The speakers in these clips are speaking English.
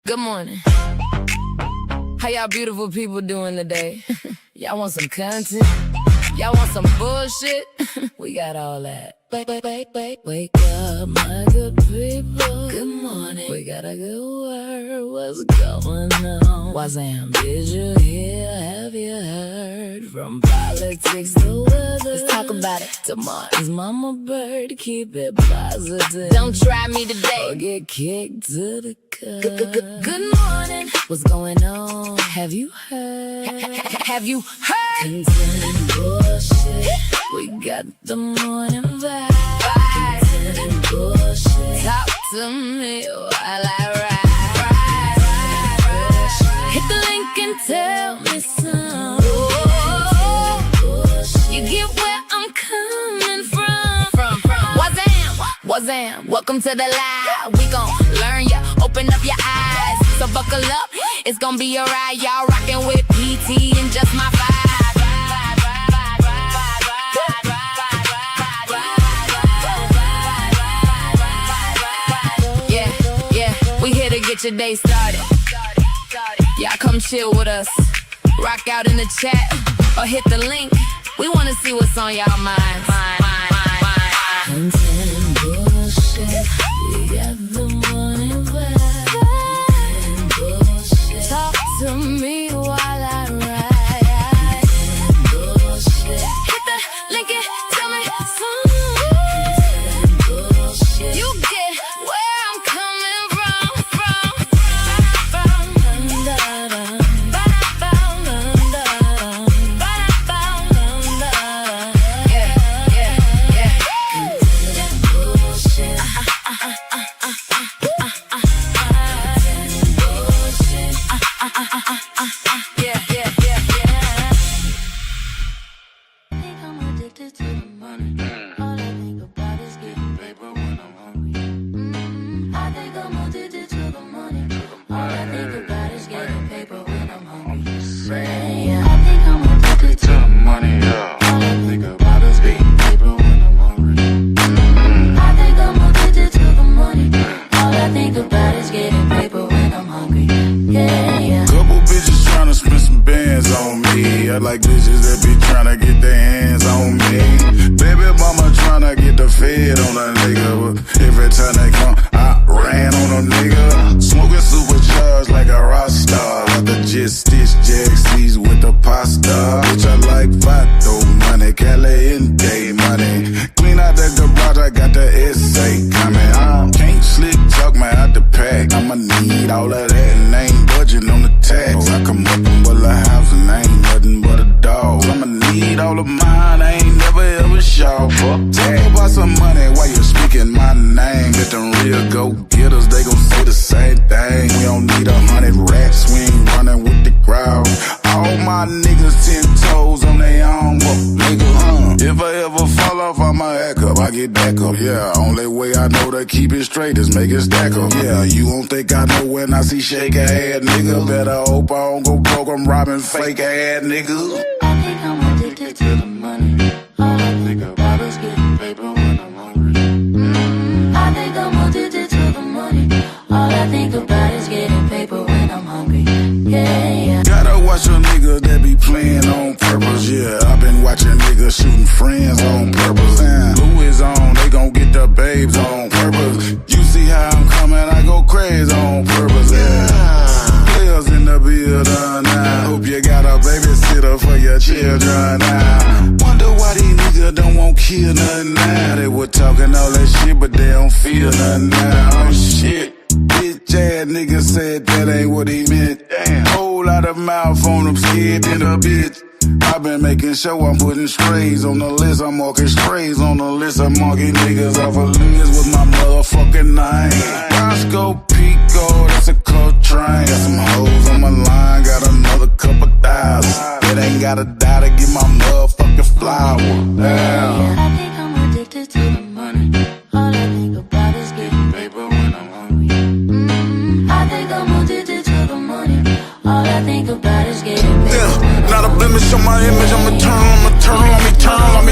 Good morning. How y'all beautiful people doing today? Y'all want some content? Y'all want some bullshit? We got all that. Wake up, my good people. Good morning. We got a good word. What's going on? Wazam, did you hear? Have you heard? From politics to weather. Let's talk about it. Tomorrow's mama bird. Keep it positive. Don't try me today or get kicked to the curb. Good morning. What's going on? Have you heard? Have you heard? Concerning bullshit. We got the morning vibe. Concerning bullshit. Talk to me while I ride. Hit the link and tell me some. You get where I'm coming from. Wazam, welcome to the live. We gon' learn ya, open up your eyes. So buckle up, it's gon' be a ride. Y'all rockin' with PT and just my vibe. We here to get your day started. Y'all come chill with us. Rock out in the chat or hit the link. We wanna see what's on y'all minds. Content bullshit. We got the morning vibe. Bullshit. Talk to me while I ride. Bullshit. Hit the link and tell me some. You get where I'm coming from. Like bitches that be tryna get their hands on me. Baby mama tryna get the fed on a nigga. Every time they come, I ran on a nigga. Smoking supercharged like a rock star. Got the jet stitch Jaxies with the pasta. Bitch, I like Vato money, Caliente money. Clean out the garage, I got the essay coming. I can't slick talk my out the pack. I'ma need all of that and I ain't budging on the tax. I come up and build a house and I ain't nothing but a dog. I'ma need all of mine, I ain't never ever shout. Talk about some money while you're speaking my name. Let them real go-getters, they gon' say the same thing. We don't need 100 racks, we ain't running with the crowd. All my niggas 10 toes on their own, nigga, If I ever fall off, I'ma act up, I get back up, yeah. Only way I know to keep it straight is make it stack up, yeah. You don't think I know when I see shake ass nigga. Better hope I don't go broke, I'm robbing fake ass niggas. I think I'm addicted to the money. All I think about is getting paper when I'm hungry. I think I'm addicted to the money. All I think about is getting paper when I'm hungry. Yeah. Gotta watch a nigga that be playing on purpose, yeah. I've been watching niggas shooting friends on purpose. Louis on, they gon' get the babes on purpose. You see how I'm coming, I go crazy on purpose, yeah. Players in the building now. Hope you got a babysitter for your children now. Wonder why these niggas don't want kill nothing now. They were talking all that shit, but they don't feel nothing now. Oh shit. Bitch ass nigga said that ain't what he meant. Damn. Whole lot of mouth on him, scared than a bitch. I've been making sure I'm putting strays on the list. I'm marking strays on the list. I'm marking niggas off a list with my motherfucking name. Roscoe Pico, that's a cold train. Got some hoes on my line, got another couple thousand. It ain't gotta die to get my motherfucking flower. Damn. I think I'm addicted to the money. All I think about is getting paper when I'm hungry. I think I'm addicted to the money. All I think about is getting paper. Not a a blemish on my image. I'm eternal, I'm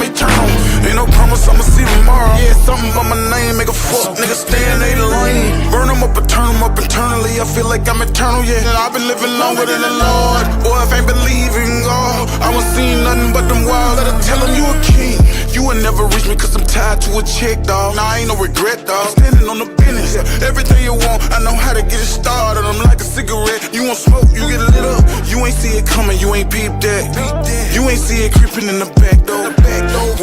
eternal. Ain't no promise I'ma see tomorrow. Yeah, something about my name, make a fuck nigga stay in they lane. Burn them up and turn them up internally. I feel like I'm eternal, yeah. I've been living longer than the Lord. Boy, if I ain't believing God, I won't see nothing but them wild. Gotta tell him you a king. You will never reach me cause I'm tied to a chick, dog. Nah, I ain't no regret, dog. Standing on the business, everything you want, I know how to get it started. I'm like a cigarette. You want smoke, you get lit up. You ain't see it coming, you ain't peep that. You ain't see it creeping in the back door.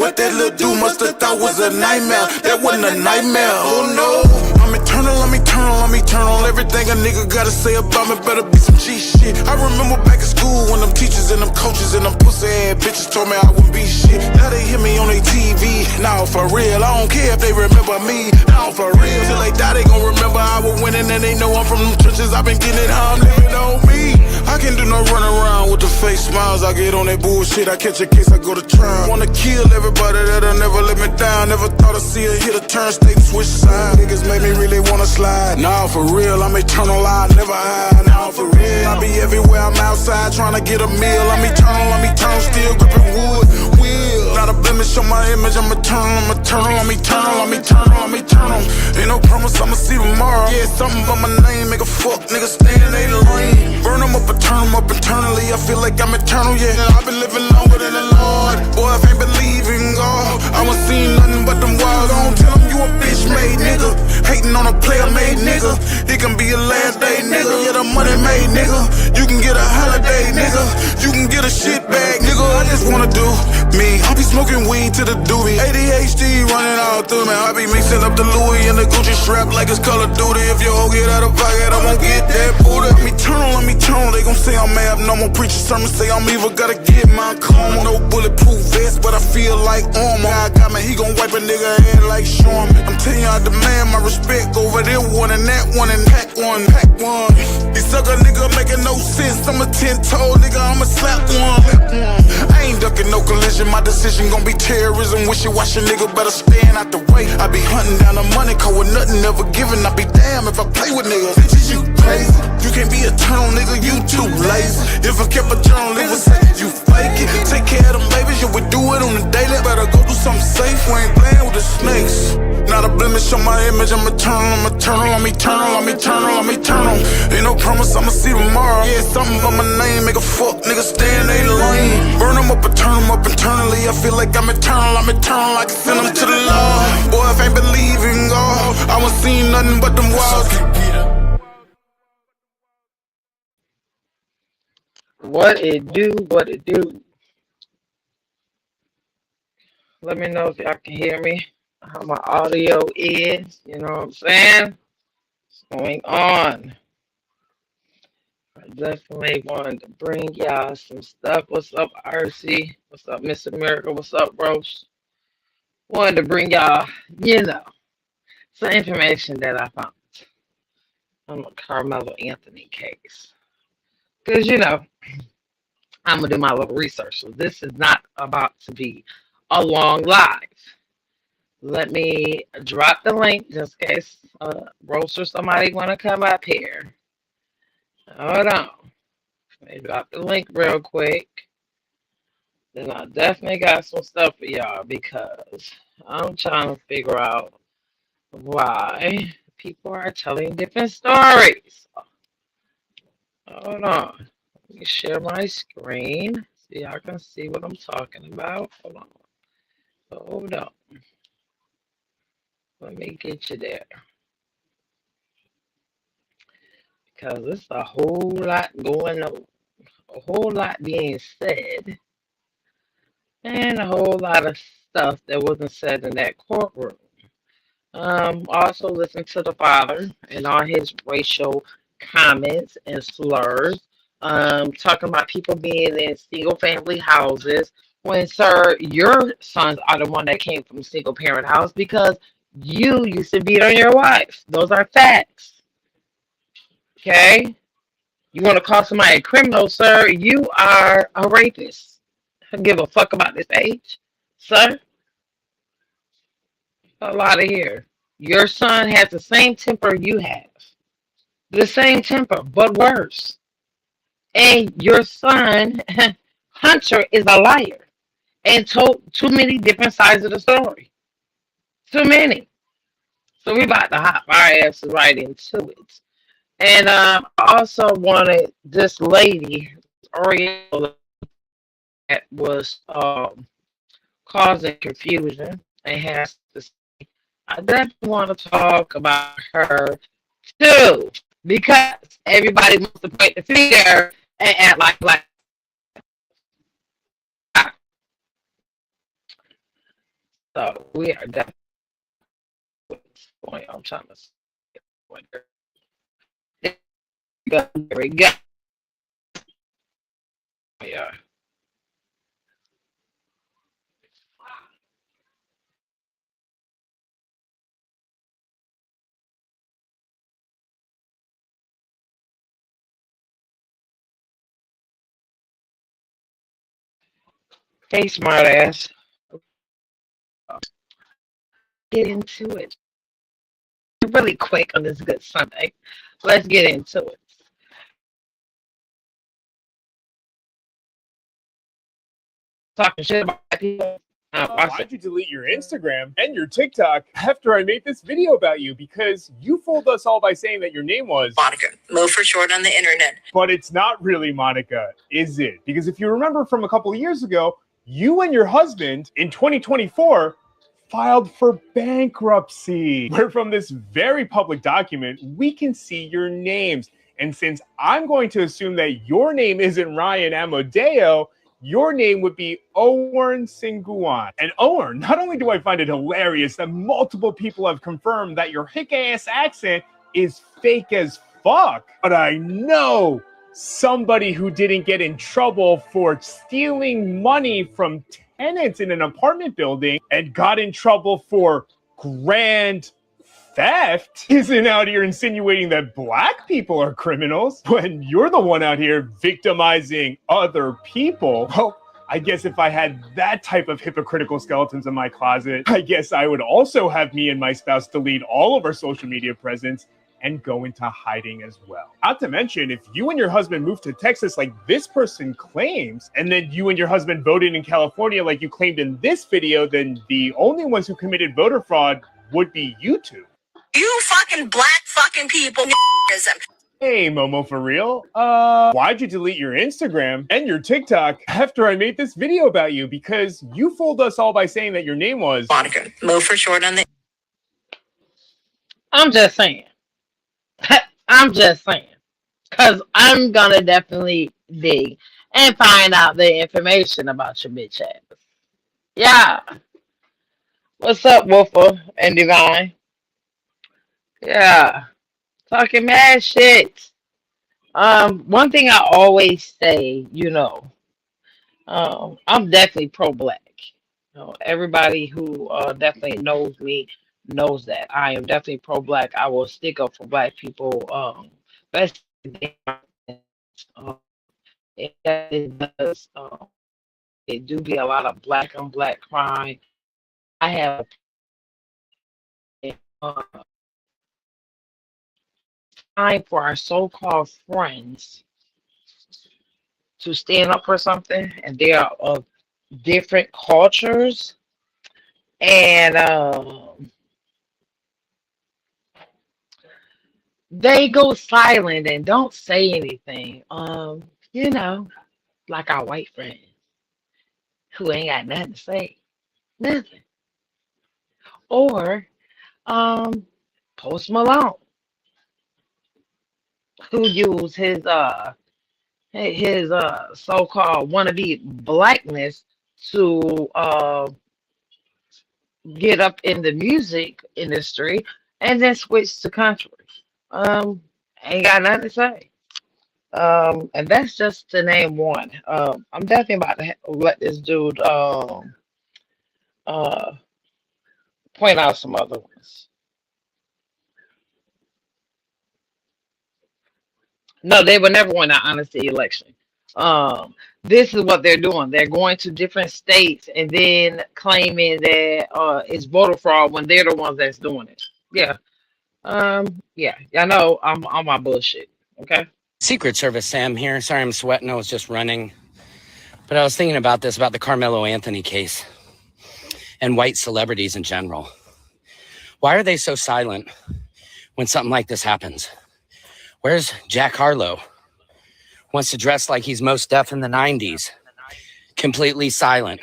What that little dude must've thought was a nightmare. That wasn't a nightmare, oh no. I'm eternal. Everything a nigga gotta say about me better be some G shit. I remember back in school when them teachers and them coaches and them pussy ass bitches told me I wouldn't be shit. Now they hear me on their TV. Now for real, I don't care if they remember me. Now for real, till they die they gon' remember I was winning and they know I'm from them trenches. I've been getting it how I'm living on me. I can do no run around with the fake smiles. I get on that bullshit, I catch a case, I go to trial. Wanna kill everybody that'll never let me down. Never thought I'd see a hit a turn, stay and switch sides. Niggas made me really wanna slide. Nah, for real, I'm eternal, I never hide. Nah, for real, I be everywhere, I'm outside trying to get a meal. I'm eternal, still gripping wood. Will not a blemish on my image, I'm eternal. Ain't no promise I'ma see tomorrow. Yeah, something about my name, make a fuck nigga stay in they lane. Burn them up and turn them up internally. I feel like I'm eternal, yeah. I've been living longer than the Lord. Boy, if I ain't believing God, I won't see nothing but them wild. Don't tell them you a bitch made nigga. Hating on a player made nigga. It can be a last day nigga. Yeah, the money made nigga. You can get a holiday nigga. You can get a shit bag nigga. I just wanna do me. I be smoking weed to the doobie. ADHD running all through me. I be mixing up the Louis and the Gucci strap like it's Call of Duty. If your hoe get out of pocket, I won't get that booty. I'm eternal. They gon' say I'm abnormal. Preacher sermon say I'm evil. Gotta get my coma. No bulletproof vest, but I feel like armor. God got me, he gon' wipe a nigga head like Sherman. I'm telling you, I demand my respect over there one and that one and pack one. These sucker nigga making no sense. I'm a 10-toe nigga, I'ma slap one. I ain't ducking no collision. My decision gon' be terrorism. Wishy-washy nigga better stand out the way. I be hunting down the money, cause with nothing ever given. I be damn if I play with niggas. Bitches, you crazy. You can't be eternal, nigga, you too lazy. If I kept a journal, it would say you fake it. Take care of them babies, yeah, we do it on the daily. Better go do something safe, we ain't playing with the snakes. Not a blemish on my image, I'm eternal. Ain't no promise I'ma see tomorrow. Yeah, something about my name, make a fuck nigga stay in they lane. Burn them up and turn them up internally. I feel like I'm eternal, I can send them to the Lord. Boy, if I ain't believing God, I won't see nothing but them wild. What it do? Let me know if y'all can hear me. How my audio is. You know what I'm saying? What's going on? I definitely wanted to bring y'all some stuff. What's up, RC? What's up, Miss America? What's up, Rose? Wanted to bring y'all, some information that I found on the Carmelo Anthony case. Because, I'm going to do my little research. So this is not about to be a long live. Let me drop the link just in case Rose or somebody want to come up here. Hold on. Let me drop the link real quick. Then I definitely got some stuff for y'all because I'm trying to figure out why people are telling different stories. Hold on. Let me share my screen so y'all can see what I'm talking about. Hold on. Let me get you there. Because there's a whole lot going on. A whole lot being said. And a whole lot of stuff that wasn't said in that courtroom. Also listen to the father and all his racial comments and slurs. Talking about people being in single family houses when, sir, your sons are the one that came from a single parent house because you used to beat on your wife. Those are facts. Okay? You want to call somebody a criminal, sir? You are a rapist. I don't give a fuck about this age, sir. A lot of here. Your son has the same temper you have. The same temper, but worse. And your son, Hunter, is a liar and told too many different sides of the story. Too many. So we about to hop our asses right into it. And I also wanted this lady, Oriole, that was causing confusion and has to say, I definitely want to talk about her too, because everybody wants to point the finger and act like so we are definitely point. I'm trying to there we go. There we go. Yeah. Hey, smart ass. Get into it really quick on this good Sunday. Let's get into it. Talking shit about people. Watch Why'd you delete your Instagram and your TikTok after I made this video about you? Because you fooled us all by saying that your name was Monica. Mo for short on the internet. but it's not really Monica, is it? Because if you remember from a couple of years ago, you and your husband in 2024 filed for bankruptcy. Where from this very public document, we can see your names. And since I'm going to assume that your name isn't Ryan Amodeo, your name would be Owen Singuan. And Owen, not only do I find it hilarious that multiple people have confirmed that your hick-ass accent is fake as fuck, but I know somebody who didn't get in trouble for stealing money from tenants in an apartment building and got in trouble for grand theft isn't out here insinuating that black people are criminals when you're the one out here victimizing other people. Well, I guess if I had that type of hypocritical skeletons in my closet, I guess I would also have me and my spouse delete all of our social media presence and go into hiding as well. Not to mention, if you and your husband moved to Texas like this person claims, and then you and your husband voted in California like you claimed in this video, then the only ones who committed voter fraud would be you two. You fucking black fucking people. Hey, Momo, for real? Why'd you delete your Instagram and your TikTok after I made this video about you? Because you fooled us all by saying that your name was Monica. Mo for short on the. I'm just saying. I'm just saying. Because I'm going to definitely dig and find out the information about your bitch ass. Yeah. What's up, Wolfer and Divine? Yeah. Talking mad shit. One thing I always say, I'm definitely pro-black. Everybody who definitely knows me knows that I am definitely pro-black. I will stick up for black people. Best it does. It do be a lot of black on black crime. I have uh, time for our so-called friends to stand up for something, and they are of different cultures, and they go silent and don't say anything. Like our white friends who ain't got nothing to say, nothing. Or Post Malone, who used his so-called wannabe blackness to get up in the music industry and then switch to country. Ain't got nothing to say. And that's just to name one. I'm definitely about to let this dude uh point out some other ones. No, they will never win an honesty election. This is what they're doing. They're going to different states and then claiming that it's voter fraud when they're the ones that's doing it. Yeah. Yeah. Y'all know I'm on my bullshit. Okay. Secret Service Sam here. Sorry I'm sweating. I was just running. But I was thinking about this, about the Carmelo Anthony case and white celebrities in general. Why are they so silent when something like this happens? Where's Jack Harlow? Wants to dress like he's Mos Def in the 90s. Completely silent.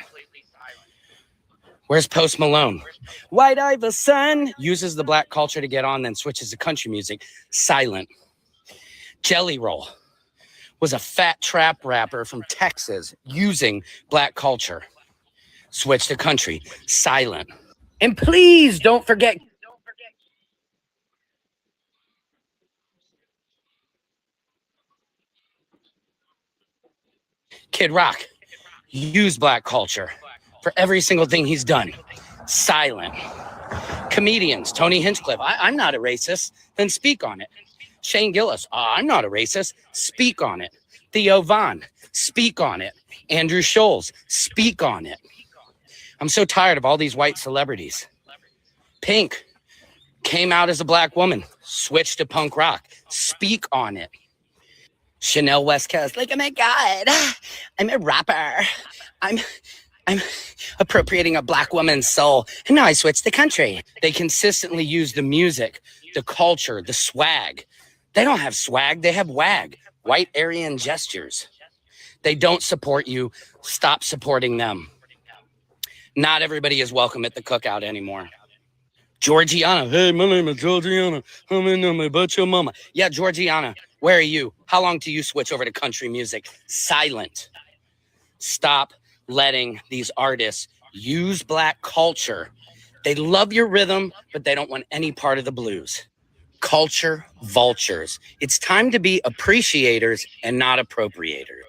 Where's Post Malone? White Iverson uses the black culture to get on, then switches to country music. Silent. Jelly Roll was a fat trap rapper from Texas using black culture. Switch to country. Silent. And please don't forget Kid Rock. Use black culture for every single thing he's done. Silent. Comedians, Tony Hinchcliffe. I'm not a racist. Then speak on it. Shane Gillis. I'm not a racist. Speak on it. Theo Von. Speak on it. Andrew Scholes. Speak on it. I'm so tired of all these white celebrities. Pink came out as a black woman. Switched to punk rock. Speak on it. Chanel West Coast. Like, oh my God, I'm a rapper. I'm appropriating a black woman's soul. And now I switch to country. They consistently use the music, the culture, the swag. They don't have swag. They have wag. White Aryan gestures. They don't support you. Stop supporting them. Not everybody is welcome at the cookout anymore. Georgiana. Hey, my name is Georgiana. I'm in my butt your mama. Yeah, Georgiana, where are you? How long do you switch over to country music? Silent. Stop letting these artists use black culture. They love your rhythm, but they don't want any part of the blues. Culture vultures. It's time to be appreciators and not appropriators.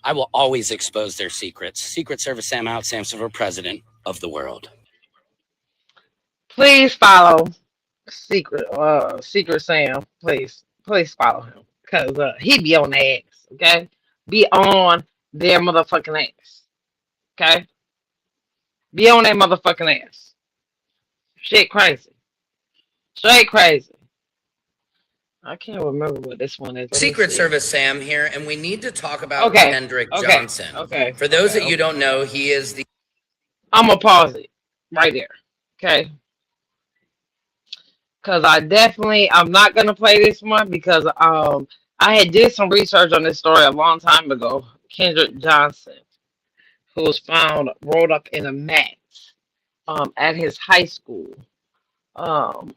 I will always expose their secrets. Secret Service Sam out, Samson for president of the world. Please follow Secret Sam. Please follow him because he be on their ass. Okay, be on their motherfucking ass. Okay, be on their motherfucking ass. Shit, crazy. Straight crazy. I can't remember what this one is. Let me Secret see. Service Sam here, and we need to talk about Okay. Kendrick Okay. Johnson. Okay. For those that you don't know, he is the I'm gonna pause it right there. Okay. Because I'm not gonna play this one because I had did some research on this story a long time ago. Kendrick Johnson, who was found rolled up in a mat at his high school.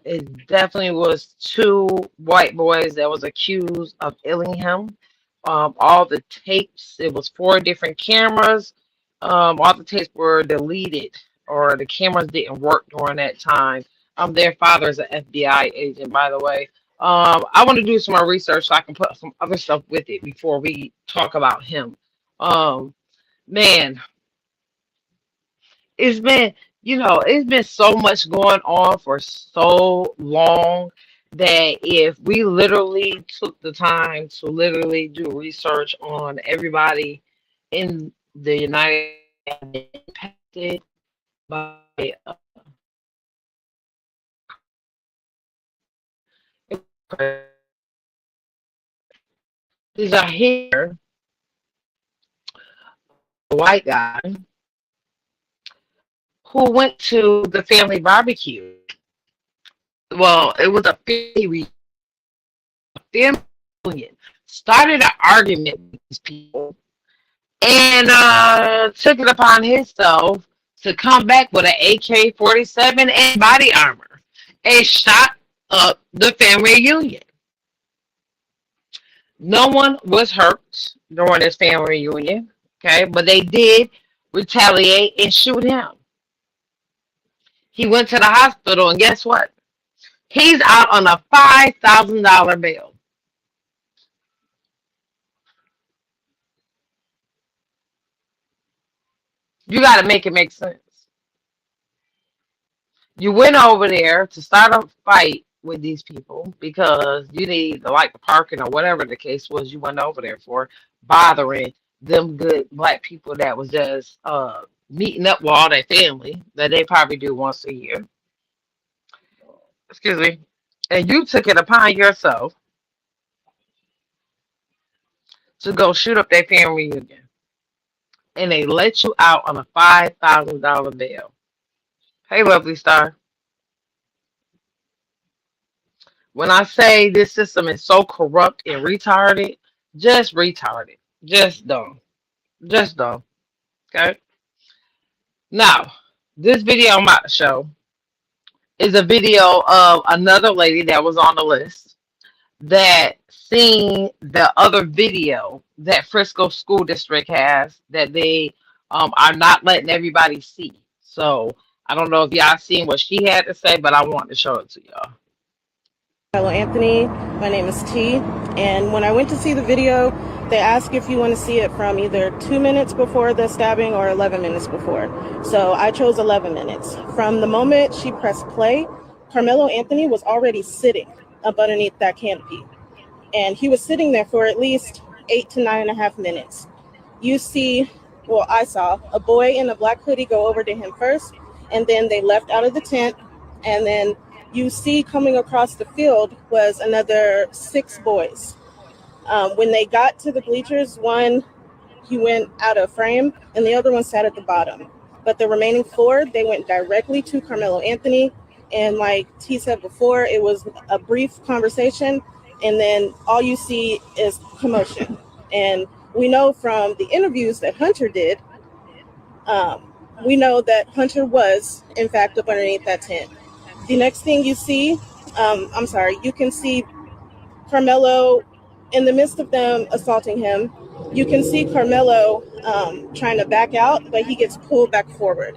It definitely was two white boys that was accused of illing him. All the tapes, it was 4 different cameras. All the tapes were deleted or the cameras didn't work during that time. Their father is an FBI agent, by the way. I want to do some more research so I can put some other stuff with it before we talk about him. Man, it's been, it's been so much going on for so long that if we literally took the time to literally do research on everybody in the United States impacted by these are here, a white guy who went to the family barbecue. Well, it was a family reunion. Started an argument with these people and took it upon himself to come back with an AK-47 and body armor and shot up the family reunion. No one was hurt during this family reunion, okay, but they did retaliate and shoot him. He went to the hospital, and guess what? He's out on a $5,000 bail. You got to make it make sense. You went over there to start a fight with these people because you need like the parking or whatever the case was you went over there for, bothering them good black people that was just meeting up with all their family that they probably do once a year. Excuse me. And you took it upon yourself to go shoot up their family reunion, and they let you out on a $5,000 bail. Hey, lovely star. When I say this system is so corrupt and retarded, just retarded, just dumb, just dumb. Okay. Now, this video I'm about to show is a video of another lady that was on the list that seen the other video that Frisco School District has that they are not letting everybody see. So I don't know if y'all seen what she had to say, but I want to show it to y'all. Hello, Anthony. My name is T. And when I went to see the video, they ask if you want to see it from either 2 minutes before the stabbing or 11 minutes before. So I chose 11 minutes. From the moment she pressed play, Carmelo Anthony was already sitting up underneath that canopy. And he was sitting there for at least 8 to 9.5 minutes. You see, well, I saw a boy in a black hoodie go over to him first, and then they left out of the tent, and then you see coming across the field was another 6 boys. When they got to the bleachers, one, he went out of frame, and the other one sat at the bottom. But the remaining 4, they went directly to Carmelo Anthony. And like T said before, it was a brief conversation, and then all you see is commotion. And we know from the interviews that Hunter did, we know that Hunter was, in fact, up underneath that tent. The next thing you see, you can see Carmelo in the midst of them assaulting him. You can see Carmelo trying to back out, but he gets pulled back forward.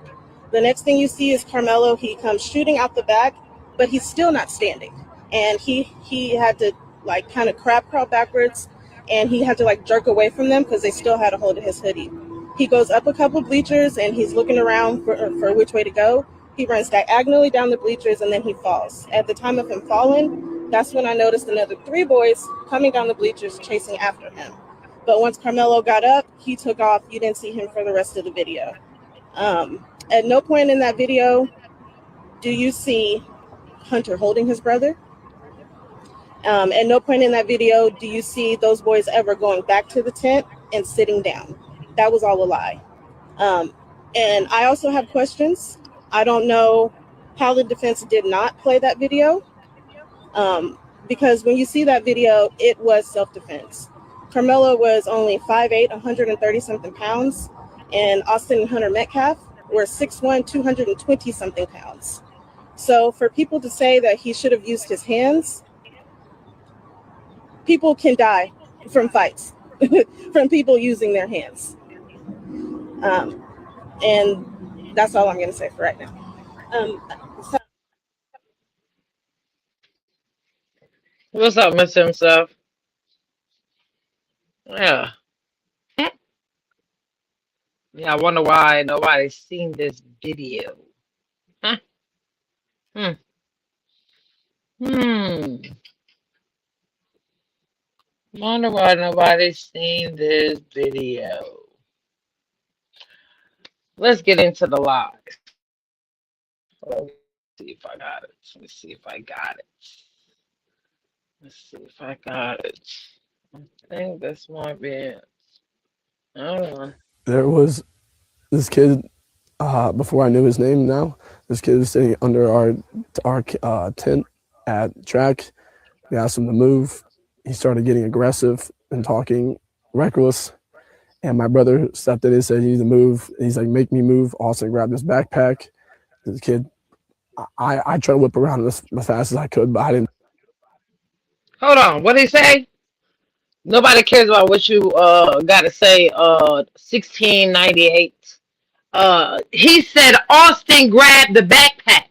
The next thing you see is Carmelo, he comes shooting out the back, but he's still not standing. And he had to like kind of crab crawl backwards, and he had to like jerk away from them because they still had a hold of his hoodie. He goes up a couple bleachers and he's looking around for which way to go. He runs diagonally down the bleachers and then he falls. At the time of him falling, that's when I noticed another 3 boys coming down the bleachers chasing after him. But once Carmelo got up, he took off. You didn't see him for the rest of the video. At no point in that video do you see Hunter holding his brother. At no point in that video do you see those boys ever going back to the tent and sitting down. That was all a lie. And I also have questions. I don't know how the defense did not play that video, because when you see that video, it was self-defense. Carmelo was only 5'8", 130-something pounds, and Austin and Hunter Metcalf were 6'1", 220-something pounds. So for people to say that he should have used his hands, people can die from fights, from people using their hands. And that's all I'm going to say for right now. What's up, Mr. Himself? Yeah. Yeah, I wonder why nobody's seen this video. Huh? Wonder why nobody's seen this video. Let's get into the lies. Let's see if I got it. Let's see if I got it. Let's see if I got it. I think this might be it. I don't know. There was this kid, before I knew his name now, this kid was sitting under our tent at track. We asked him to move. He started getting aggressive and talking reckless. And my brother stepped in and said, "You need to move." And he's like, "Make me move." Austin grabbed his backpack. The kid, I tried to whip around as fast as I could, but I didn't. Hold on. What did he say? Nobody cares about what you got to say. 1698. He said Austin grabbed the backpack.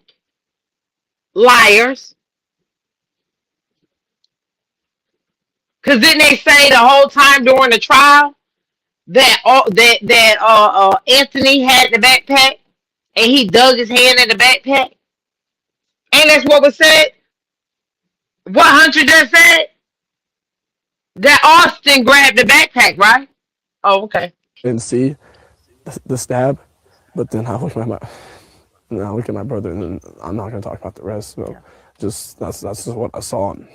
Liars. Because didn't they say the whole time during the trial that Anthony had the backpack and he dug his hand in the backpack? And that's what was said. What Hunter just said? That Austin grabbed the backpack, right? Oh, okay. Didn't see the stab, but then I look at my brother, and then I'm not gonna talk about the rest. So just that's just what I saw, and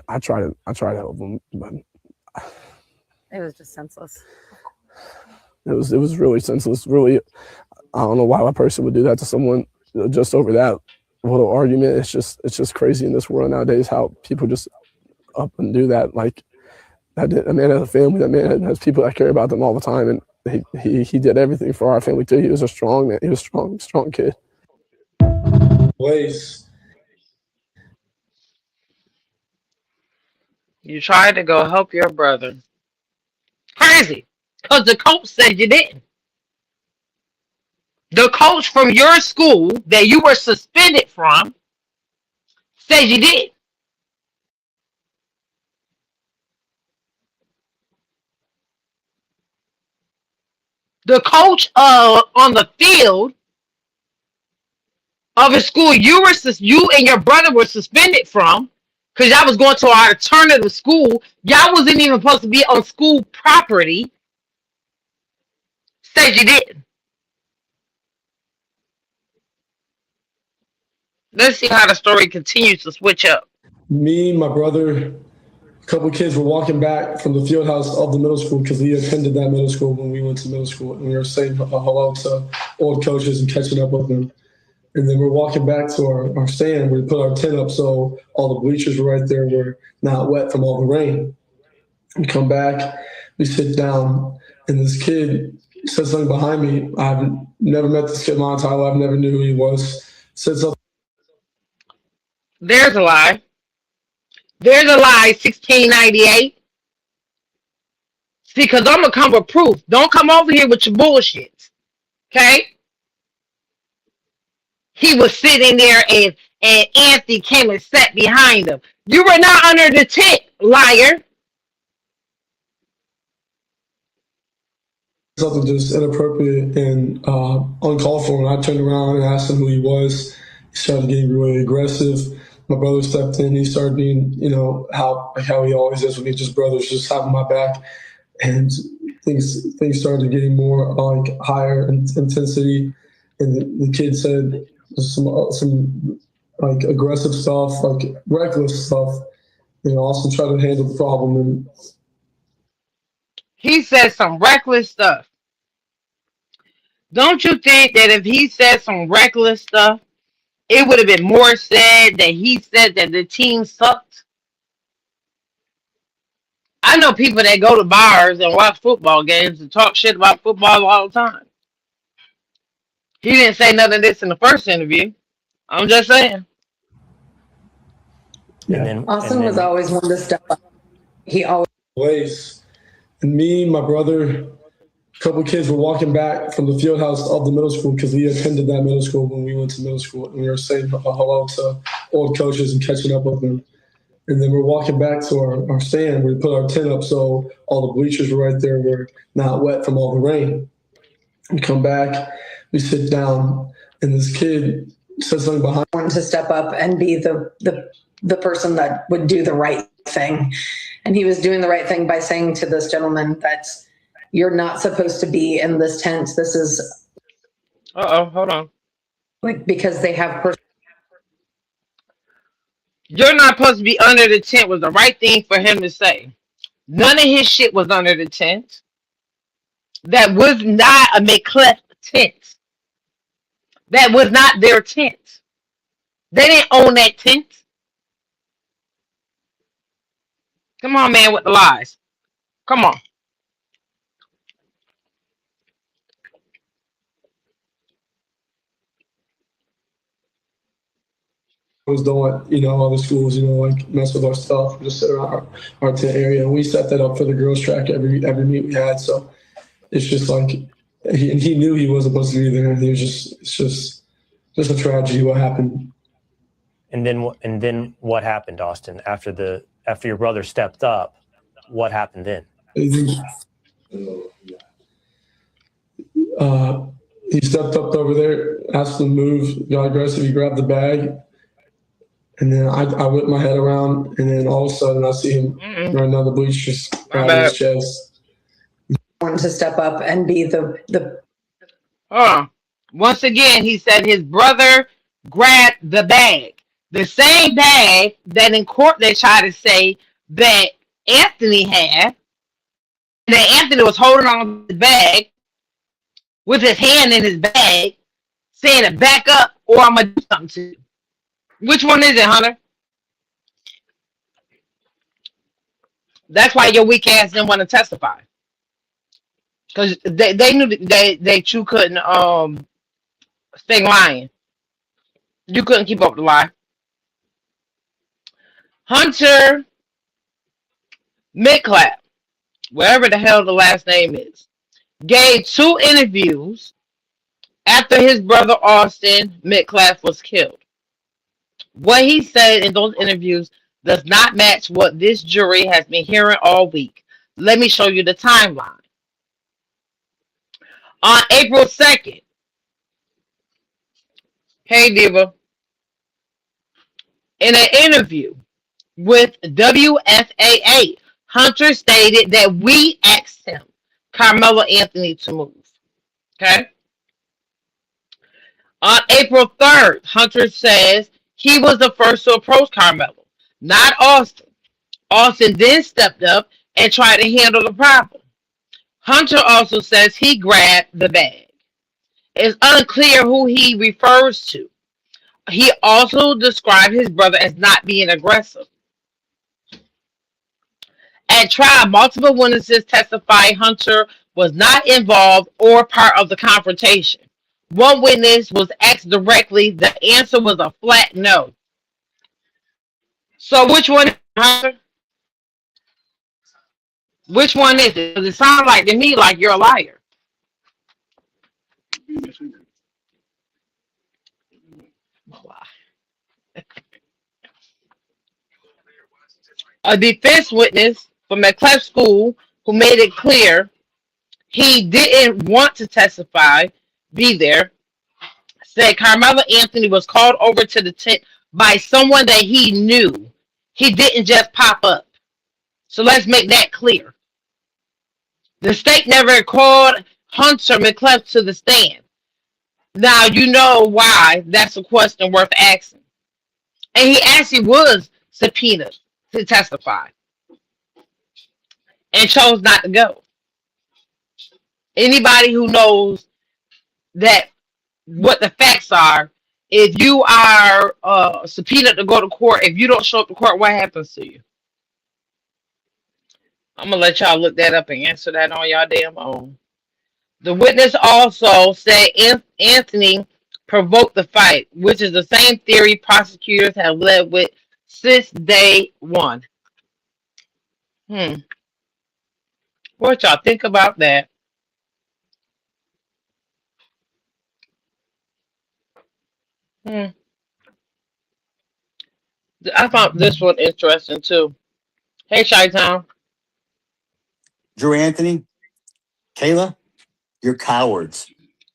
I try to help him, but It was just senseless. It was really senseless. Really, I don't know why a person would do that to someone just over that little argument. It's just crazy in this world nowadays how people just up and do that. Like that man has a family. That man has people that care about them all the time, and he did everything for our family too. He was a strong man. He was a strong kid. Ways. You tried to go help your brother. Crazy. Because the coach said you didn't. The coach from your school that you were suspended from said you did. The coach on the field of a school you and your brother were suspended from because y'all was going to our alternative school. Y'all wasn't even supposed to be on school property. Said you did. Let's see how the story continues to switch up. Me, my brother, a couple of kids were walking back from the field house of the middle school because we attended that middle school when we went to middle school. And we were saying hello to old coaches and catching up with them. And then we're walking back to our stand. We put our tent up so all the bleachers were right there. Were not wet from all the rain. We come back, we sit down, and this kid said something behind me. I've never met this kid in my entire life. I never knew who he was. Said something. There's a lie. There's a lie, 1698. See, because I'm going to come with proof. Don't come over here with your bullshit. Okay? He was sitting there and Anthony came and sat behind him. You were not under the tent, liar. Something just inappropriate and uncalled for. And I turned around and asked him who he was. He started getting really aggressive. My brother stepped in. He started being, how he always is when he's just brothers, just having my back. And things started getting more like higher intensity. And the kid said some like aggressive stuff, like reckless stuff. Also try to handle the problem. And he said some reckless stuff. Don't you think that if he said some reckless stuff, it would have been more said that he said that the team sucked? I know people that go to bars and watch football games and talk shit about football all the time. He didn't say none of this in the first interview. I'm just saying. Yeah. Austin was always one to step up. He always. And me, my brother, a couple of kids were walking back from the field house of the middle school because we attended that middle school when we went to middle school. And we were saying hello to old coaches and catching up with them. And then we're walking back to our stand. We put our tent up so all the bleachers were right there. Were not wet from all the rain. We come back, we sit down, and this kid said something behind. Wanted to step up and be the person that would do the right thing. And he was doing the right thing by saying to this gentleman that you're not supposed to be in this tent. This is. Hold on. Like, because they have. You're not supposed to be under the tent was the right thing for him to say. None of his shit was under the tent. That was not a McClellan tent. That was not their tent. They didn't own that tent. Come on, man, with the lies. Come on. Was doing, other schools, like mess with our stuff, just sit around our tent area. And we set that up for the girls' track every meet we had. So it's just like he knew he wasn't supposed to be there. It's just a tragedy what happened. And then what happened, Austin? After your brother stepped up, what happened then? He stepped up over there, asked him to move, got aggressive. He grabbed the bag. And then I whip my head around, and then all of a sudden I see him running down the bleachers, grabbing his chest. Wanted to step up and be the. Once again, he said his brother grabbed the bag, the same bag that in court they tried to say that Anthony had, then Anthony was holding on to the bag with his hand in his bag, saying to back up or I'm gonna do something to you. Which one is it, Hunter? That's why your weak ass didn't want to testify. Because they knew that you couldn't stay lying. You couldn't keep up the lie. Hunter Midclap, wherever the hell the last name is, gave 2 interviews after his brother Austin Midclap was killed. What he said in those interviews does not match what this jury has been hearing all week. Let me show you the timeline. On April 2nd, hey Diva, in an interview with WFAA, Hunter stated that we asked him, Carmelo Anthony, to move. Okay? On April 3rd, Hunter says he was the first to approach Carmelo, not Austin. Austin then stepped up and tried to handle the problem. Hunter also says he grabbed the bag. It's unclear who he refers to. He also described his brother as not being aggressive. At trial, multiple witnesses testified Hunter was not involved or part of the confrontation. One witness was asked directly. The answer was a flat no. So which one is Hunter? Which one is it? Because it sounds like to me like you're a liar. A defense witness from McClellan School who made it clear he didn't want to testify, be there, said Carmelo Anthony was called over to the tent by someone that he knew. He didn't just pop up. So let's make that clear. The state never called Hunter McClellan to the stand. Now you know why that's a question worth asking. And he actually was subpoenaed to testify and chose not to go. Anybody who knows that what the facts are, if you are subpoenaed to go to court, if you don't show up to court, what happens to you? I'm gonna let y'all look that up and answer that on y'all damn own. The witness also said Anthony provoked the fight, which is the same theory prosecutors have led with since day one. What y'all think about that? I found this one interesting too. Hey, Chi-Town. Drew Anthony, Kayla, you're cowards.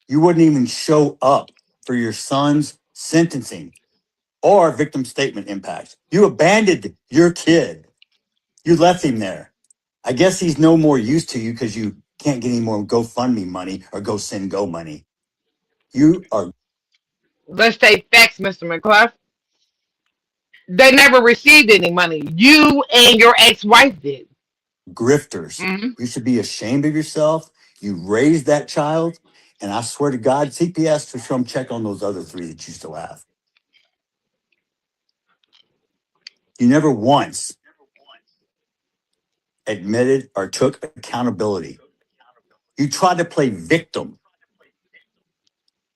You wouldn't even show up for your son's sentencing or victim statement impact. You abandoned your kid. You left him there. I guess he's no more use to you because you can't get any more GoFundMe money or GoSendGo money. You are. Let's take facts, Mr. McCluff. They never received any money. You and your ex-wife did. Grifters. You should be ashamed of yourself. You raised that child, and I swear to God, CPS to come check on those other 3 that you still have. You never once admitted or took accountability. You tried to play victim.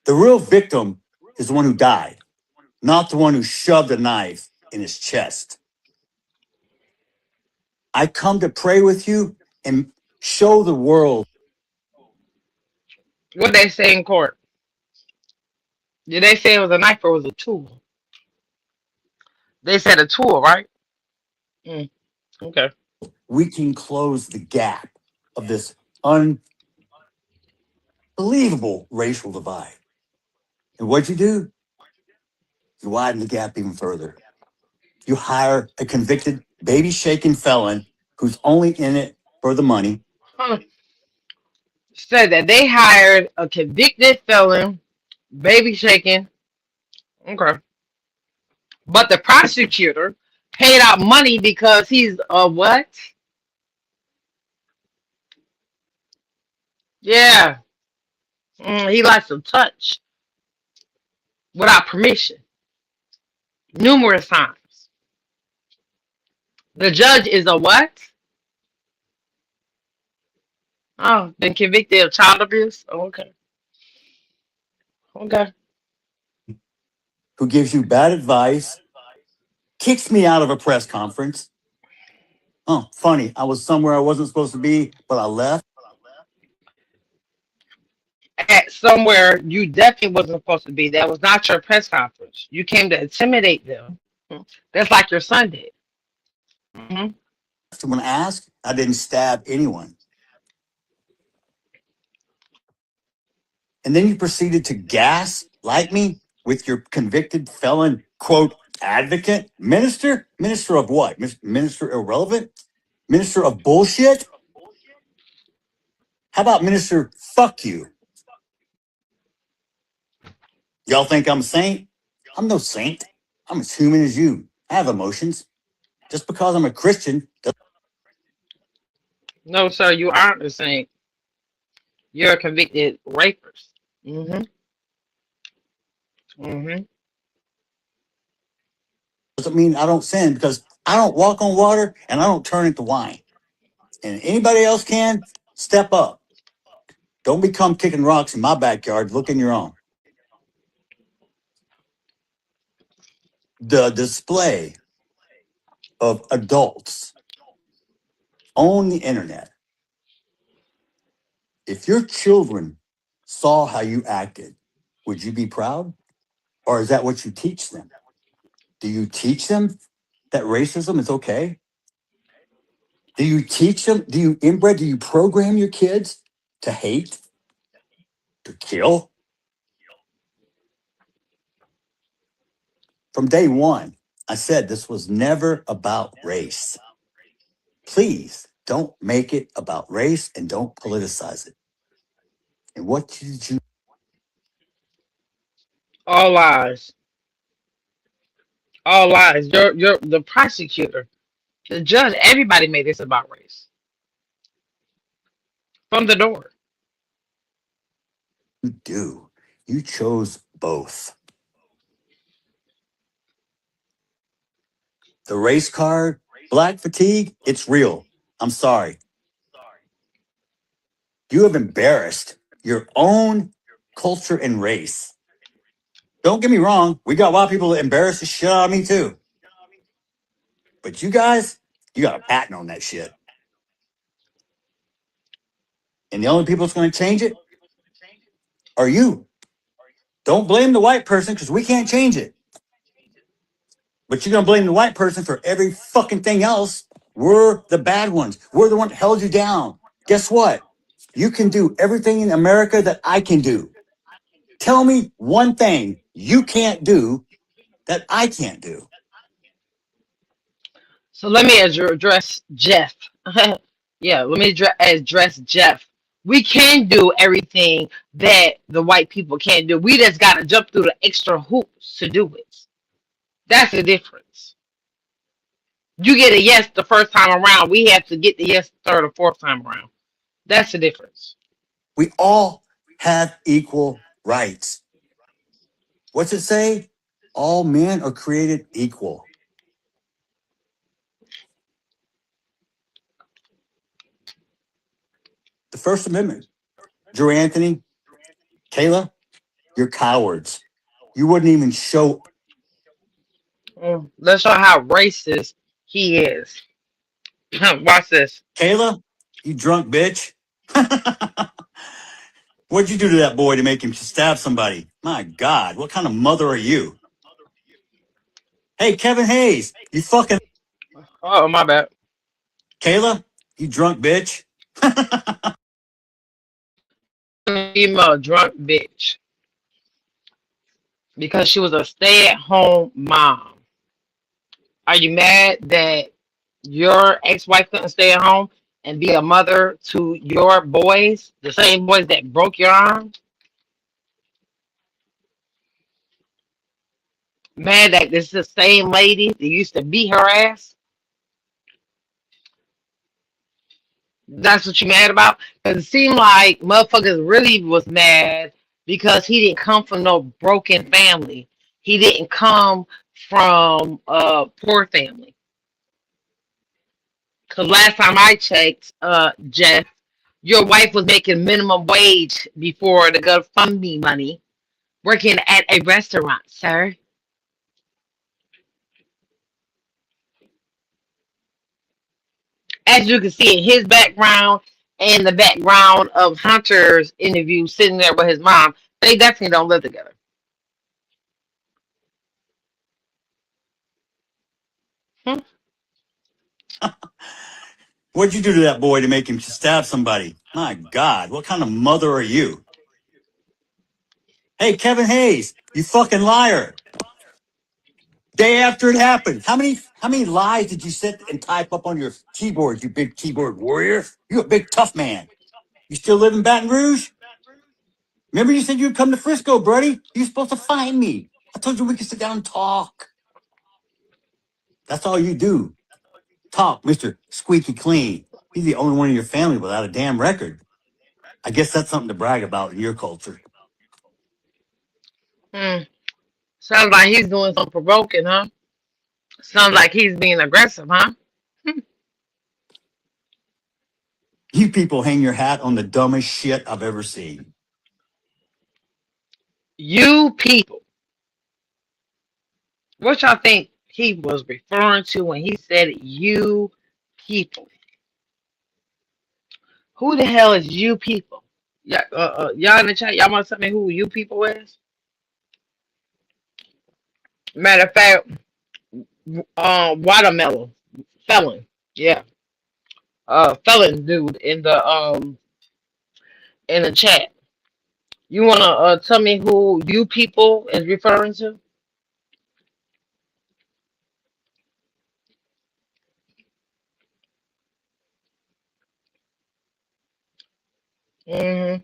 The real victim is the one who died, not the one who shoved a knife in his chest. I come to pray with you and show the world. What they say in court? Did they say it was a knife or was it a tool? They said a tool, right? Okay. We can close the gap of this unbelievable racial divide. And what'd you do? You widen the gap even further. You hire a convicted baby-shaking felon who's only in it for the money. Said that they hired a convicted felon, baby shaking. Okay. But the prosecutor paid out money because he's a what? Yeah. He likes to touch without permission numerous times. The judge is a what? Oh, been convicted of child abuse? Oh, okay. Okay. Who gives you bad advice, kicks me out of a press conference. Oh, funny. I was somewhere I wasn't supposed to be, but I left. At somewhere you definitely wasn't supposed to be. That was not your press conference. You came to intimidate them. That's like your son did. Hmm. When asked, I didn't stab anyone. And then you proceeded to gaslight me with your convicted felon, quote, advocate, minister? Minister of what? Minister irrelevant? Minister of bullshit? How about minister fuck you? Y'all think I'm a saint? I'm no saint. I'm as human as you. I have emotions. Just because I'm a Christian doesn't. No, sir, you aren't the same. You're a convicted rapist. Hmm. Hmm. Mean I don't sin, because I don't walk on water and I don't turn into wine. And anybody else can, step up. Don't become kicking rocks in my backyard. Look in your own. The display of adults on the internet. If your children saw how you acted, would you be proud? Or is that what you teach them? Do you teach them that racism is okay? Do you teach them? Do you program your kids to hate, to kill? From day one, I said this was never about race. Please don't make it about race and don't politicize it. And what did you? All lies. All lies. You're the prosecutor, the judge. Everybody made this about race from the door. do? You chose both. The race card, black fatigue, it's real. I'm sorry. You have embarrassed your own culture and race. Don't get me wrong, we got white people that embarrass the shit out of me too. But you guys, you got a patent on that shit. And the only people that's going to change it are you. Don't blame the white person because we can't change it. But you're going to blame the white person for every fucking thing else. We're the bad ones. We're the one that held you down. Guess what? You can do everything in America that I can do. Tell me one thing you can't do that I can't do. So let me address Jeff. Yeah, let me address Jeff. We can do everything that the white people can't do. We just got to jump through the extra hoops to do it. That's the difference. You get a yes the first time around. We have to get the yes the third or fourth time around. That's the difference. We all have equal rights. What's it say? All men are created equal. The First Amendment. Drew Anthony, Kayla, you're cowards. You wouldn't even show. Let's show how racist he is. Watch this. Kayla, you drunk bitch. What'd you do to that boy to make him stab somebody? My God, what kind of mother are you? Hey, Kevin Hayes, you fucking. Oh, my bad. Kayla, you drunk bitch. Female drunk bitch. Because she was a stay-at-home mom. Are you mad that your ex-wife couldn't stay at home and be a mother to your boys, the same boys that broke your arm? Mad that this is the same lady that used to beat her ass? That's what you mad about? Because it seemed like motherfuckers really was mad because he didn't come from no broken family. He didn't come from a poor family. Because last time I checked, Jeff, your wife was making minimum wage before the GoFundMe money, working at a restaurant, sir. As you can see in his background and the background of Hunter's interview, sitting there with his mom, they definitely don't live together. Hmm. What'd you do to that boy to make him stab somebody? My God, what kind of mother are you? Hey, Kevin Hayes, you fucking liar. Day after it happened. How many lies did you sit and type up on your keyboard, you big keyboard warrior? You a big tough man. You still live in Baton Rouge? Remember you said you'd come to Frisco, buddy? You're supposed to find me. I told you we could sit down and talk. That's all you do. Talk, Mr. Squeaky Clean. He's the only one in your family without a damn record. I guess that's something to brag about in your culture. Sounds like he's doing some provoking, huh? Sounds like he's being aggressive, huh? You people hang your hat on the dumbest shit I've ever seen. You people. What y'all think he was referring to when he said you people? Who the hell is you people? Y'all in the chat, y'all want to tell me who you people is? Matter of fact, watermelon felon, yeah, felon dude in the chat. You wanna tell me who you people is referring to? Mm-hmm.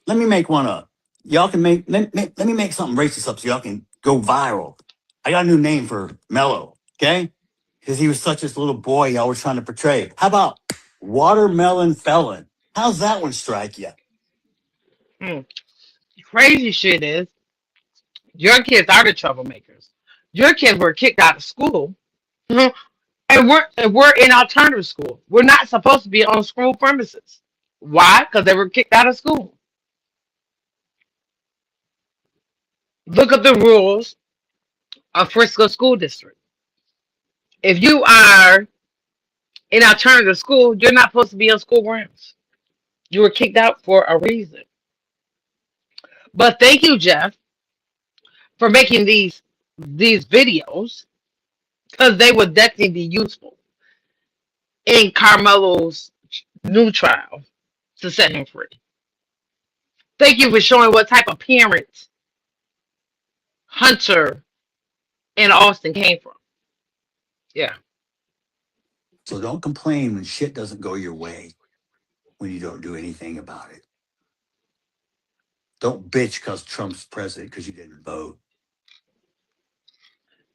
Let me make one up. Y'all can make let me make something racist up so y'all can go viral. I got a new name for Mello, okay? Because he was such this little boy y'all was trying to portray. How about watermelon felon? How's that one strike you? Crazy shit is your kids are the troublemakers. Your kids were kicked out of school, and we're in alternative school. We're not supposed to be on school premises. Why? Because they were kicked out of school. Look up the rules of Frisco School District. If you are in alternative school, you're not supposed to be on school grounds. You were kicked out for a reason. But thank you, Jeff, for making these videos, because they would definitely be useful in Carmelo's new trial to set him free. Thank you for showing what type of parents Hunter and Austin came from. Yeah. So don't complain when shit doesn't go your way, when you don't do anything about it. Don't bitch because Trump's president because you didn't vote.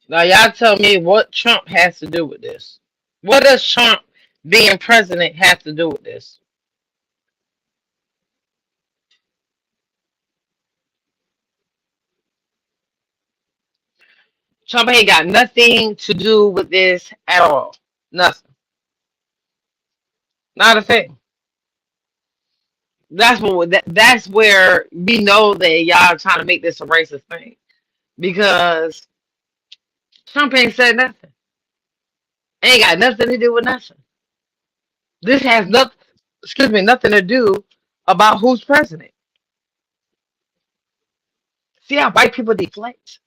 Now y'all tell me what Trump has to do with this. What does Trump being president have to do with this? Trump ain't got nothing to do with this at all. Nothing. Not a thing. That's where we know that y'all are trying to make this a racist thing. Because Trump ain't said nothing. Ain't got nothing to do with nothing. This has nothing to do about who's president. See how white people deflect?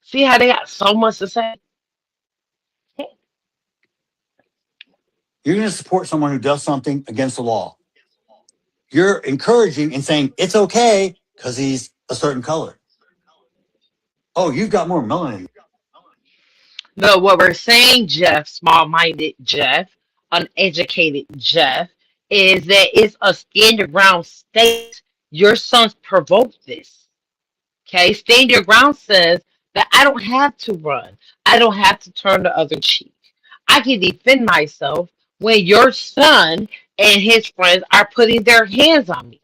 See how they got so much to say? You're going to support someone who does something against the law. You're encouraging and saying it's okay because he's a certain color. Oh, you've got more melanin. No, what we're saying, Jeff, small-minded Jeff, uneducated Jeff, is that it's a stand your ground state. Your sons provoked this. Okay? Stand your ground says that I don't have to run. I don't have to turn the other cheek. I can defend myself when your son and his friends are putting their hands on me.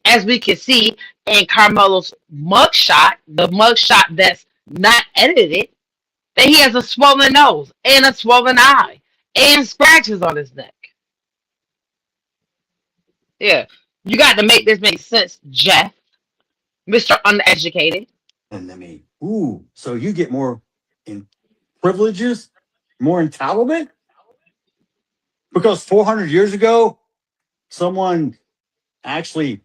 As we can see in Carmelo's mugshot, the mugshot that's not edited, that he has a swollen nose and a swollen eye and scratches on his neck. Yeah. You got to make this make sense, Jeff, Mr. Uneducated. And so you get more in privileges, more entitlement? Because 400 years ago, someone actually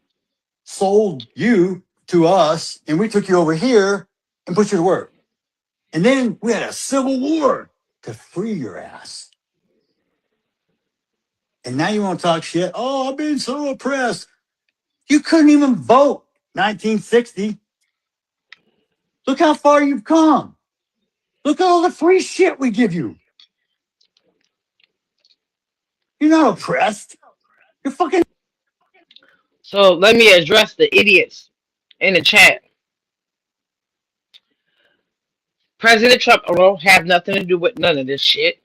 sold you to us and we took you over here and put you to work. And then we had a civil war to free your ass. And now you want to talk shit? Oh, I've been so oppressed. You couldn't even vote 1960. Look how far you've come. Look at all the free shit we give you. You're not oppressed. You're fucking. So let me address the idiots in the chat. President Trump don't have nothing to do with none of this shit.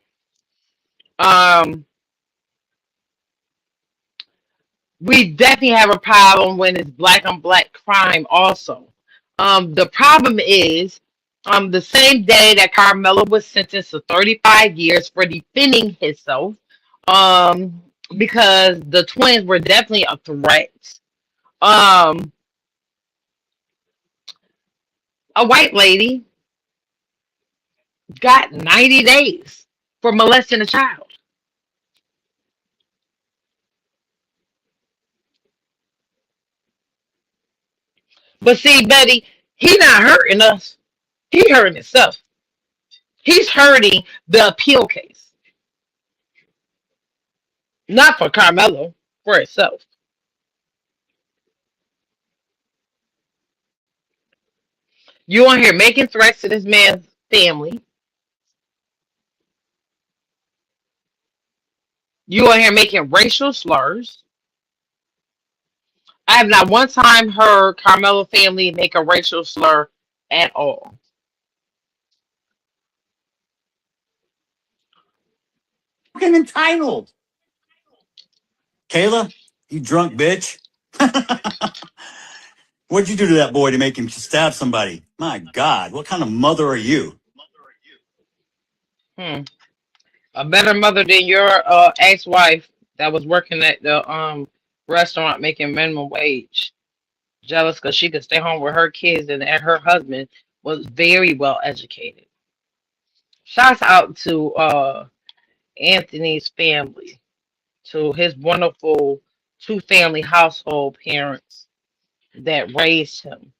We definitely have a problem when it's black on black crime also. The problem is the same day that Carmelo was sentenced to 35 years for defending himself, because the twins were definitely a threat. A white lady got 90 days for molesting a child. But see, Betty, he's not hurting us. He's hurting himself. He's hurting the appeal case. Not for Carmelo, for itself. You on here making threats to this man's family. You on here making racial slurs. I have not one time heard Carmelo family make a racial slur at all. Fucking entitled. Kayla, you drunk bitch. What'd you do to that boy to make him stab somebody? My God, what kind of mother are you? A better mother than your ex-wife that was working at the restaurant making minimum wage. Jealous because she could stay home with her kids and her husband was very well educated. Shouts out to Anthony's family, to his wonderful two-family household parents that raised him.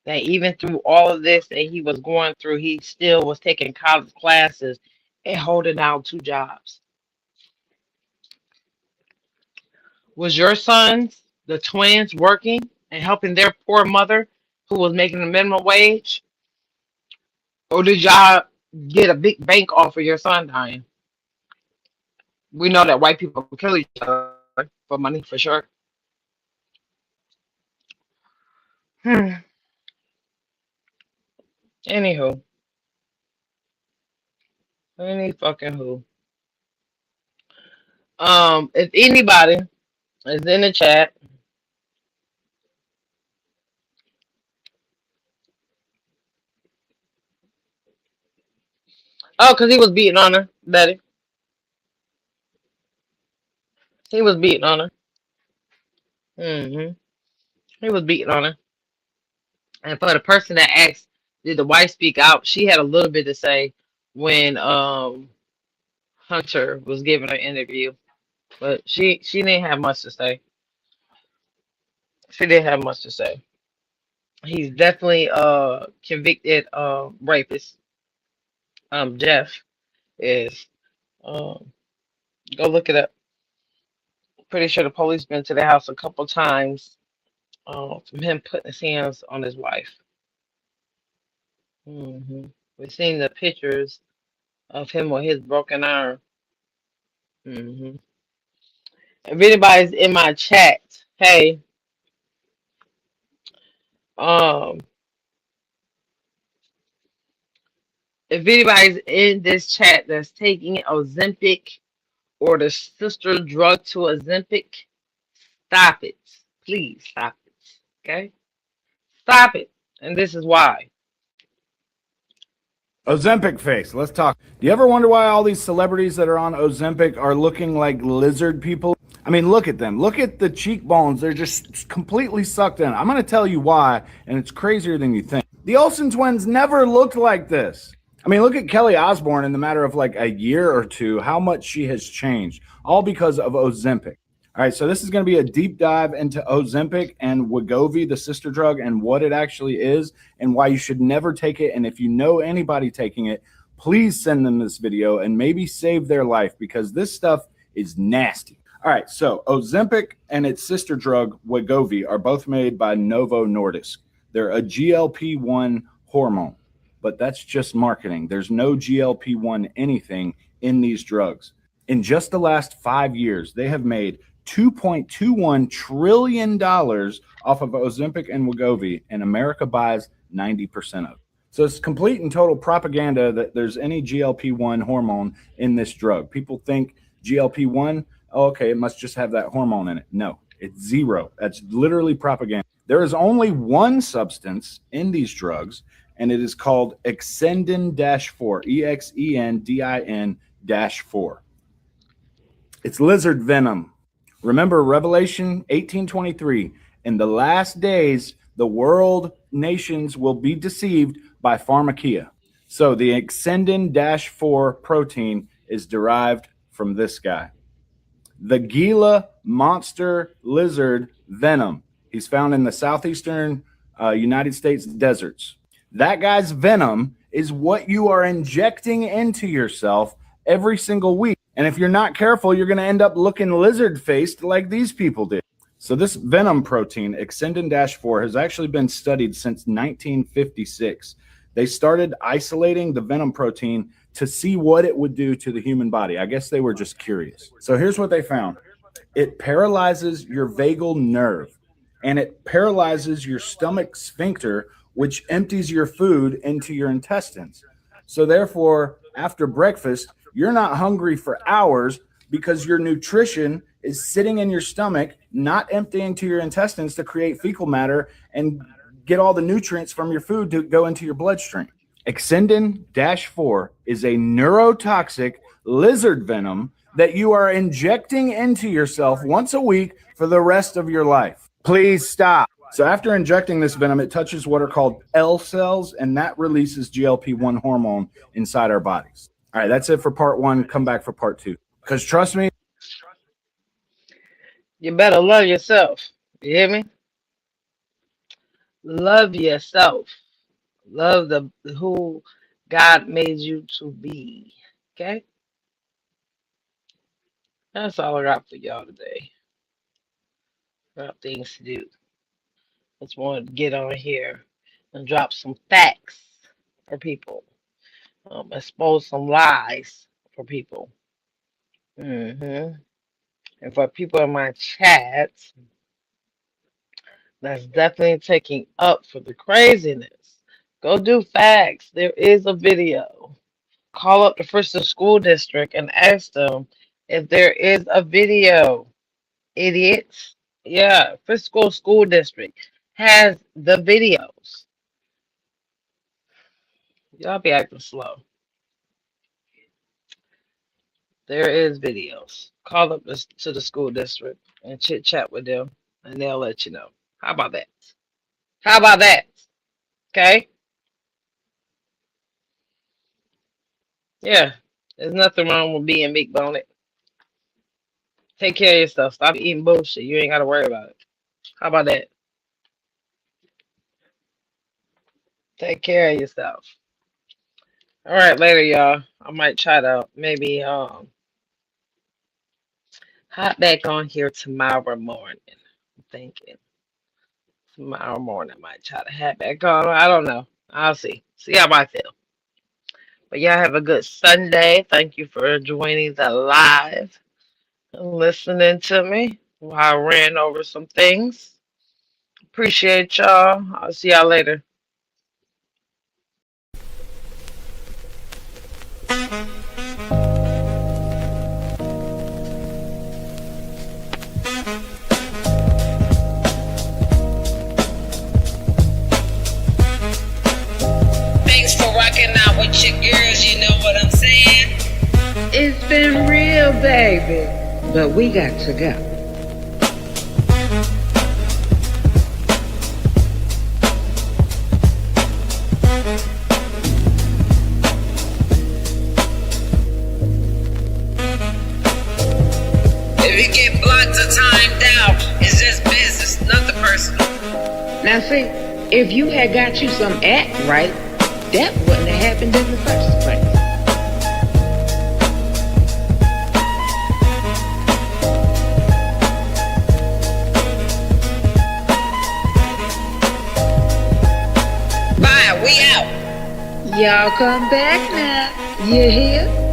That even through all of this that he was going through, he still was taking college classes and holding down 2 jobs. Was your sons, the twins, working and helping their poor mother who was making the minimum wage? Or did y'all get a big bank off of your son dying? We know that white people kill each other for money, for sure. Anywho. Any fucking who. If anybody is in the chat, oh, because he was beating on her, Betty. He was beating on her. He was beating on her. And for the person that asked, did the wife speak out? She had a little bit to say when Hunter was giving her interview, but she didn't have much to say. She didn't have much to say. He's definitely convicted rapist. Jeff is. Go look it up. Pretty sure the police been to the house a couple times from him putting his hands on his wife. We've seen the pictures of him with his broken arm. If anybody's in my chat, hey, If anybody's in this chat that's taking Ozempic or the sister drug to Ozempic, stop it. Please stop it. Okay? Stop it. And this is why. Ozempic face. Let's talk. Do you ever wonder why all these celebrities that are on Ozempic are looking like lizard people? I mean, look at them. Look at the cheekbones. They're just completely sucked in. I'm going to tell you why, and it's crazier than you think. The Olsen twins never looked like this. I mean, look at Kelly Osbourne in the matter of like a year or two, how much she has changed, all because of Ozempic. All right, so this is going to be a deep dive into Ozempic and Wegovy, the sister drug, and what it actually is and why you should never take it. And if you know anybody taking it, please send them this video and maybe save their life because this stuff is nasty. All right, so Ozempic and its sister drug, Wegovy, are both made by Novo Nordisk. They're a GLP-1 hormone, but that's just marketing. There's no GLP-1 anything in these drugs. In just the last 5 years, they have made $2.21 trillion off of Ozempic and Wegovy, and America buys 90% of it. So it's complete and total propaganda that there's any GLP-1 hormone in this drug. People think GLP-1, oh, okay, it must just have that hormone in it. No, it's zero. That's literally propaganda. There is only one substance in these drugs, and it is called Exendin-4, EXENDIN-4. It's lizard venom. Remember Revelation 18:23, in the last days, the world nations will be deceived by pharmakia. So the Exendin-4 protein is derived from this guy. The Gila monster lizard venom. He's found in the southeastern United States deserts. That guy's venom is what you are injecting into yourself every single week. And if you're not careful, you're going to end up looking lizard-faced like these people did. So this venom protein, Exendin-4, has actually been studied since 1956. They started isolating the venom protein to see what it would do to the human body. I guess they were just curious. So here's what they found. It paralyzes your vagal nerve, and it paralyzes your stomach sphincter, which empties your food into your intestines. So therefore, after breakfast, you're not hungry for hours because your nutrition is sitting in your stomach, not emptying to your intestines to create fecal matter and get all the nutrients from your food to go into your bloodstream. Exendin-4 is a neurotoxic lizard venom that you are injecting into yourself once a week for the rest of your life. Please stop. So after injecting this venom, it touches what are called L cells, and that releases GLP-1 hormone inside our bodies. All right, that's it for part one. Come back for part two. Because trust me, You better love yourself. You hear me? Love yourself. Love the who God made you to be. Okay? That's all I got for y'all today. Got things to do. Just wanted to get on here and drop some facts for people. Expose some lies for people. And for people in my chat, that's definitely taking up for the craziness. Go do facts. There is a video. Call up the Frisco School District and ask them if there is a video. Idiots. Yeah, Frisco School District has the videos. Y'all be acting slow. There is videos. Call up to the school district and chit chat with them, and they'll let you know. How about that? How about that? Okay. Yeah, there's nothing wrong with being big boned. Take care of yourself. Stop eating bullshit. You ain't got to worry about it. How about that? Take care of yourself. All right, later, y'all. I might try to maybe hop back on here tomorrow morning. I'm thinking tomorrow morning I might try to hop back on. I don't know. I'll see. See how I feel. But y'all have a good Sunday. Thank you for joining the live and listening to me while I ran over some things. Appreciate y'all. I'll see y'all later. Thanks for rocking out with your girls, you know what I'm saying? It's been real, baby, but we got to go. If you get blocked or timed out, it's just business, nothing personal. Now see, if you had got you some act right, that wouldn't have happened in the first place. Bye, we out. Y'all come back now. You hear?